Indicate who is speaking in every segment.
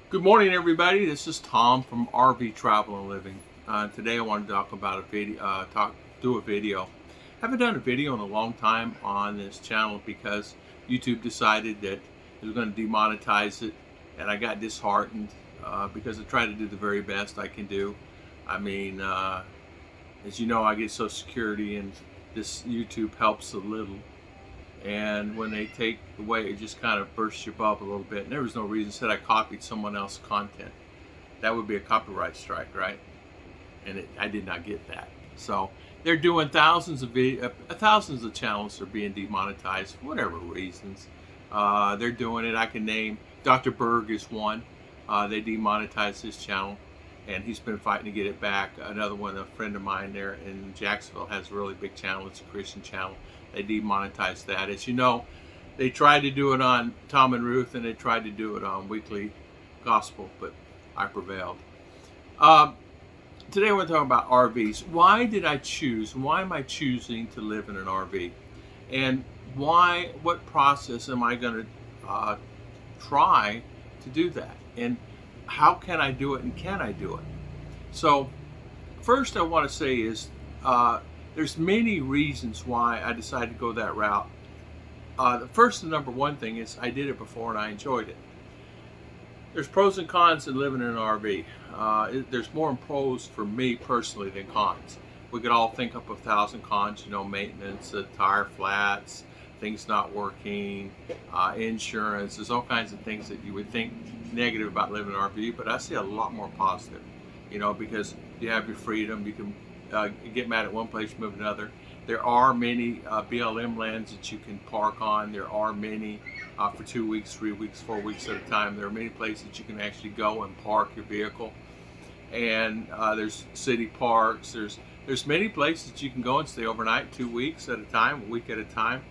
Speaker 1: Good morning, everybody. This is Tom from RV Travel and Living. Today, I want to talk about a video. Do a video. Haven't done a video in a long time on this channel because YouTube decided that it was going to demonetize it, and I got disheartened because I try to do the very best I can do. I mean, as you know, I get Social Security, and this YouTube helps a little. And when they take away, it just kind of bursts your bubble a little bit. And there was no reason. Said I copied someone else's content. That would be a copyright strike, right? And I did not get that. So they're doing thousands of channels are being demonetized for whatever reasons. They're doing it. I can name Dr. Berg is one. They demonetized his channel, and he's been fighting to get it back. Another one, a friend of mine there in Jacksonville, has a really big channel. It's a Christian channel. They demonetized that. As you know, they tried to do it on Tom and Ruth, and they tried to do it on Weekly Gospel, but I prevailed. Today I want to talk about RVs. Why did I choose? Why am I choosing to live in an RV? And what process am I going to try to do that? And how can I do it, and can I do it? So first I want to say is there's many reasons why I decided to go that route. The first and number one thing is I did it before and I enjoyed it. There's pros and cons in living in an RV. There's more pros for me personally than cons. We could all think up 1,000 cons, maintenance, tire flats, things not working, insurance. There's all kinds of things that you would think negative about living in an RV, but I see a lot more positive, because you have your freedom. You can get mad at one place, move to another. There are many BLM lands that you can park on. There are many for 2 weeks, 3 weeks, 4 weeks at a time. There are many places you can actually go and park your vehicle. And there's city parks. There's many places that you can go and stay overnight, 2 weeks at a time, a week at a time.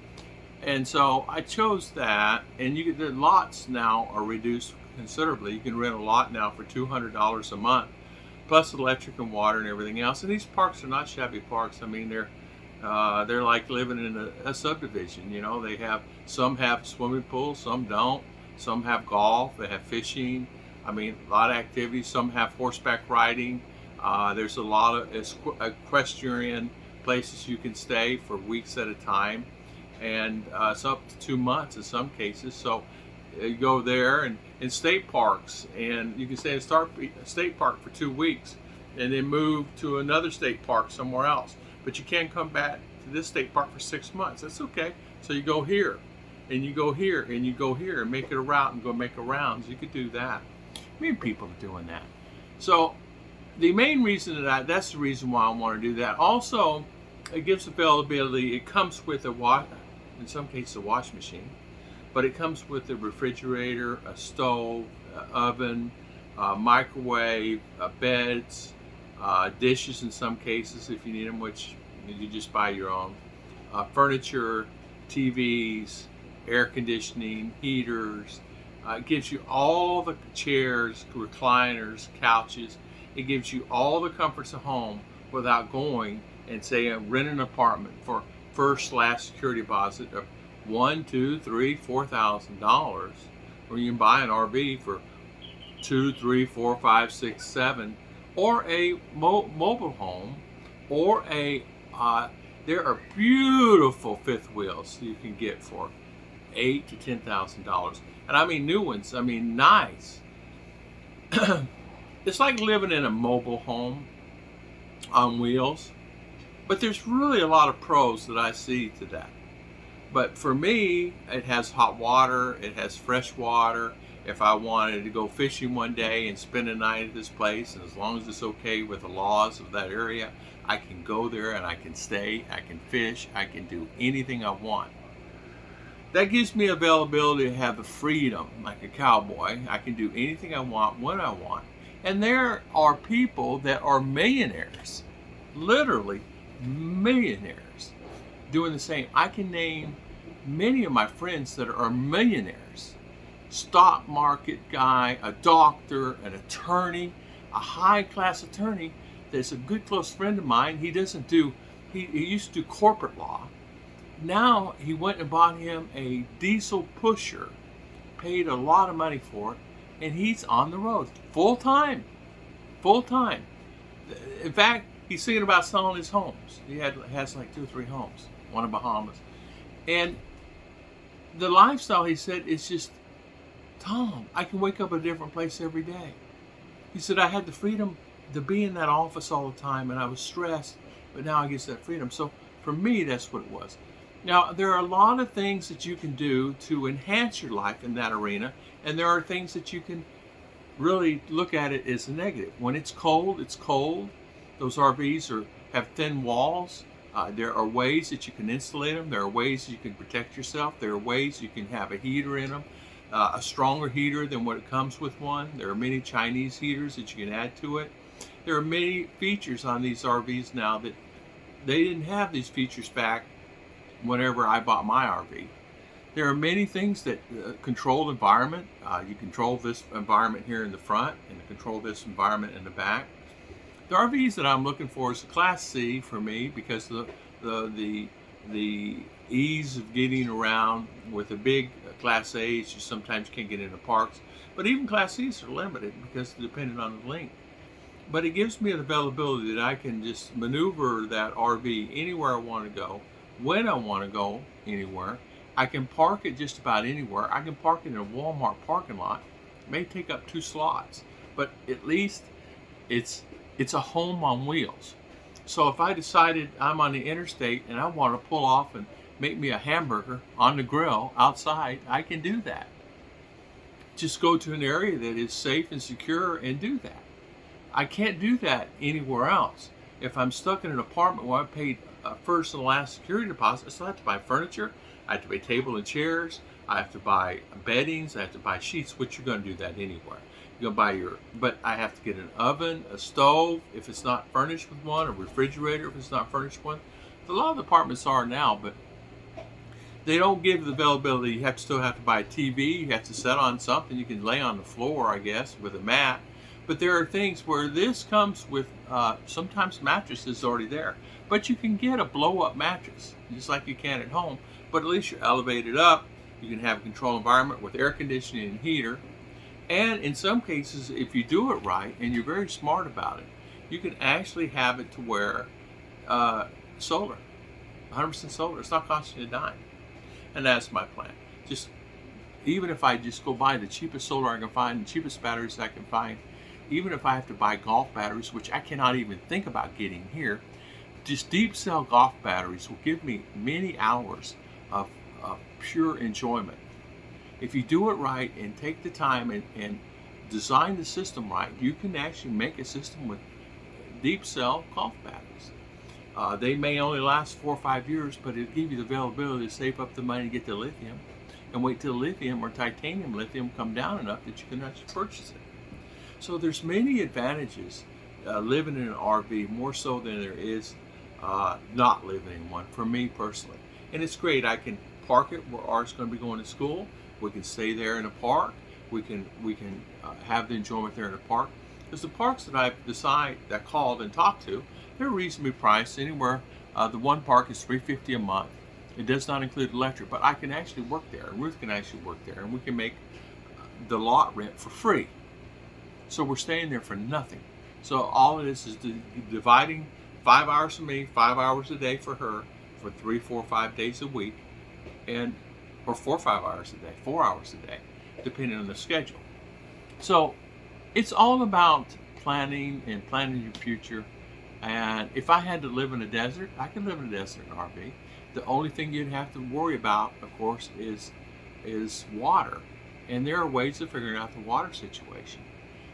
Speaker 1: And so I chose that. And the lots now are reduced considerably. You can rent a lot now for $200 a month, plus electric and water and everything else. And these parks are not shabby parks. I mean, they're like living in a subdivision. Some have swimming pools, some don't. Some have golf, they have fishing. I mean, a lot of activities. Some have horseback riding. There's a lot of equestrian places you can stay for weeks at a time, and it's up to 2 months in some cases. So you go there, and state parks, and you can stay in a state park for 2 weeks and then move to another state park somewhere else. But you can't come back to this state park for 6 months. That's okay. So you go here, and you go here, and you go here, and make it a route and go make a rounds. You could do that. Many people are doing that. So the main reason that's the reason why I want to do that. Also, it gives availability. It comes with in some cases, a wash machine. But it comes with a refrigerator, a stove, an oven, a microwave, beds, dishes in some cases if you need them, which you just buy your own, furniture, TVs, air conditioning, heaters. It gives you all the chairs, recliners, couches. It gives you all the comforts of home without going and rent an apartment for first/last security deposit of $1,000, $2,000, $3,000, $4,000, or you can buy an RV for $2,000, $3,000, $4,000, $5,000, $6,000, $7,000, or a mobile home, or there are beautiful fifth wheels you can get for $8,000 to $10,000, and I mean new ones. I mean nice. It's like living in a mobile home on wheels, but there's really a lot of pros that I see to that. But for me, it has hot water, it has fresh water. If I wanted to go fishing one day and spend a night at this place, and as long as it's okay with the laws of that area, I can go there and I can stay, I can fish, I can do anything I want. That gives me availability to have the freedom, like a cowboy. I can do anything I want when I want. And there are people that are millionaires, literally millionaires, doing the same. I can name many of my friends that are millionaires. Stock market guy, a doctor, an attorney, a high-class attorney that's a good close friend of mine. He used to do corporate law. Now he went and bought him a diesel pusher, paid a lot of money for it, and he's on the road full time, full time. In fact, he's thinking about selling his homes. Has like 2 or 3 homes, one in Bahamas, and the lifestyle, he said, is just, Tom, I can wake up at a different place every day. He said, I had the freedom to be in that office all the time, and I was stressed, but now I get that freedom. So for me, that's what it was. Now, there are a lot of things that you can do to enhance your life in that arena, and there are things that you can really look at it as a negative. When it's cold, it's cold. Those RVs have thin walls. There are ways that you can insulate them. There are ways you can protect yourself. There are ways you can have a heater in them, a stronger heater than what it comes with one. There are many Chinese heaters that you can add to it. There are many features on these RVs now that they didn't have these features back whenever I bought my RV. There are many things that control environment. You control this environment here in the front and control this environment in the back. The RVs that I'm looking for is a Class C for me, because the ease of getting around with the big Class A's, you sometimes can't get into parks. But even Class C's are limited because depending on the length. But it gives me the availability that I can just maneuver that RV anywhere I want to go, when I want to go anywhere. I can park it just about anywhere. I can park it in a Walmart parking lot. It may take up 2 slots, but at least it's a home on wheels. So if I decided I'm on the interstate and I want to pull off and make me a hamburger on the grill outside, I can do that. Just go to an area that is safe and secure and do that. I can't do that anywhere else. If I'm stuck in an apartment where I paid first and last security deposit, I still have to buy furniture. I have to buy table and chairs. I have to buy beddings. I have to buy sheets, which you're going to do that anywhere. You're going to buy but I have to get an oven, a stove, if it's not furnished with one, a refrigerator, if it's not furnished with one. A lot of apartments are now, but they don't give the availability. You still have to buy a TV. You have to set on something. You can lay on the floor, I guess, with a mat. But there are things where this comes with sometimes mattresses already there. But you can get a blow-up mattress, just like you can at home. But at least you're elevated up. You can have a controlled environment with air conditioning and heater. And in some cases, if you do it right and you're very smart about it, you can actually have it to where solar, 100% solar. It's not costing you a dime. And that's my plan. Even if I just go buy the cheapest solar I can find, the cheapest batteries I can find, even if I have to buy golf batteries, which I cannot even think about getting here, just deep cell golf batteries will give me many hours of pure enjoyment. If you do it right and take the time and design the system right, you can actually make a system with deep cell golf batteries. They may only last 4 or 5 years, but it'll give you the availability to save up the money to get the lithium and wait till lithium or titanium lithium come down enough that you can actually purchase it. So there's many advantages living in an RV, more so than there is not living in one, for me personally. And it's great. I can park it where Art's going to be going to school. We can stay there in the park. We can have the enjoyment there in the park. Because the parks that I called and talked to, they're reasonably priced. Anywhere, the one park is $350 a month. It does not include electric, but I can actually work there, and Ruth can actually work there, and we can make the lot rent for free. So we're staying there for nothing. So all it is dividing 5 hours for me, 5 hours a day for her, for 3, 4, 5 days a week, or 4 or 5 hours a day, 4 hours a day, depending on the schedule. So it's all about planning and planning your future. And if I had to live in a desert, I could live in a desert in an RV. The only thing you'd have to worry about, of course, is water. And there are ways of figuring out the water situation.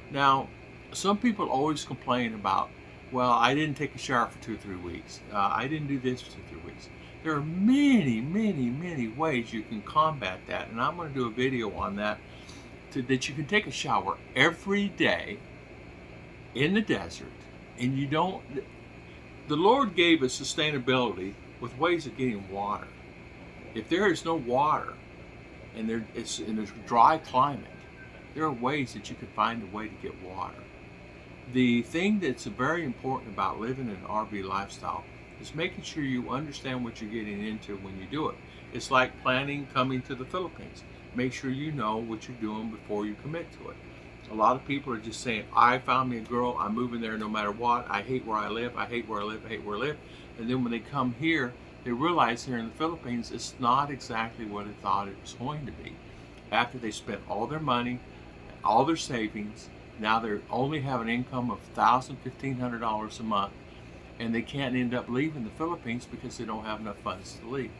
Speaker 1: Now, some people always complain about, well, I didn't take a shower for 2 or 3 weeks. I didn't do this for 2 or 3 weeks. There are many, many, many ways you can combat that. And I'm going to do a video on that, that you can take a shower every day in the desert. And the Lord gave us sustainability with ways of getting water. If there is no water and it's in a dry climate, there are ways that you can find a way to get water. The thing that's very important about living an RV lifestyle is making sure you understand what you're getting into when you do it. It's like planning coming to the Philippines. Make sure you know what you're doing before you commit to it. A lot of people are just saying, I found me a girl, I'm moving there no matter what, I hate where I live, I hate where I live, I hate where I live. And then when they come here, they realize here in the Philippines, it's not exactly what they thought it was going to be. After they spent all their money, all their savings, now they only have an income of $1,000, $1,500 a month, and they can't end up leaving the Philippines because they don't have enough funds to leave.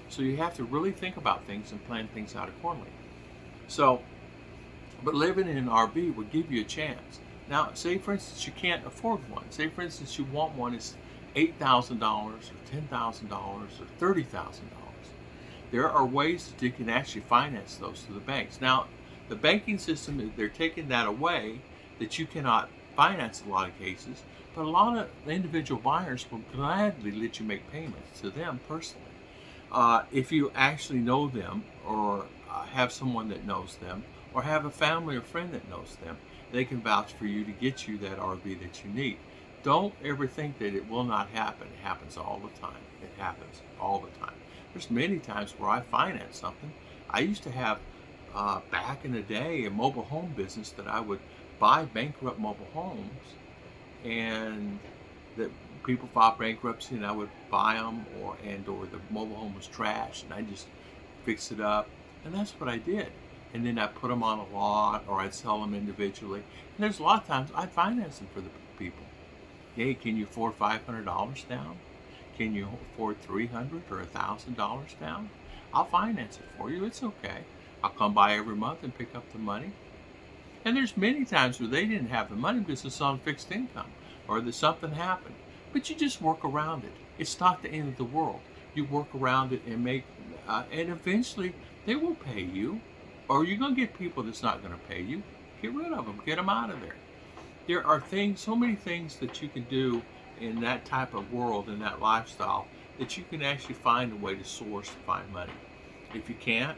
Speaker 1: So you have to really think about things and plan things out accordingly. So, but living in an RV would give you a chance. Now, say for instance you can't afford one. Say for instance you want one, it's $8,000 or $10,000 or $30,000. There are ways that you can actually finance those to the banks. Now, the banking system, they're taking that away, that you cannot finance in a lot of cases, but a lot of individual buyers will gladly let you make payments to them personally. If you actually know them, or have someone that knows them, or have a family or friend that knows them, they can vouch for you to get you that RV that you need. Don't ever think that it will not happen. It happens all the time. It happens all the time. There's many times where I finance something. I used to have, back in the day, a mobile home business that I would buy bankrupt mobile homes, and that people filed bankruptcy, and I would buy them, or the mobile home was trash, and I just fix it up, and that's what I did. And then I put them on a lot, or I'd sell them individually. And there's a lot of times I'd finance them for the people. Hey, can you afford $500 down? Can you afford $300 or $1,000 down? I'll finance it for you. It's okay. I'll come by every month and pick up the money. And there's many times where they didn't have the money because it's on fixed income, or that something happened. But you just work around it. It's not the end of the world. You work around it and and eventually they will pay you. Or you're going to get people that's not going to pay you. Get rid of them. Get them out of there. There are so many things that you can do in that type of world, in that lifestyle, that you can actually find a way to source to find money. If you can't,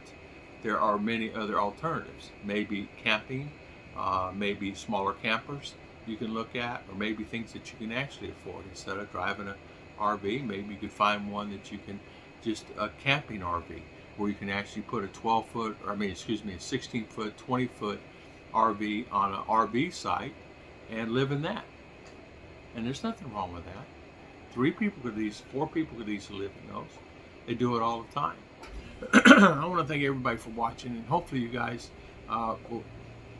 Speaker 1: there are many other alternatives. Maybe camping, maybe smaller campers you can look at, or maybe things that you can actually afford. Instead of driving an RV, maybe you could find one that you can, just a camping RV, where you can actually put a 12-foot, a 16-foot, 20-foot RV on an RV site and live in that. And there's nothing wrong with that. 4 people could easily live in those. They do it all the time. I want to thank everybody for watching, and hopefully you guys will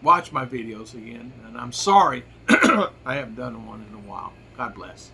Speaker 1: watch my videos again. And I'm sorry I haven't done one in a while. God bless.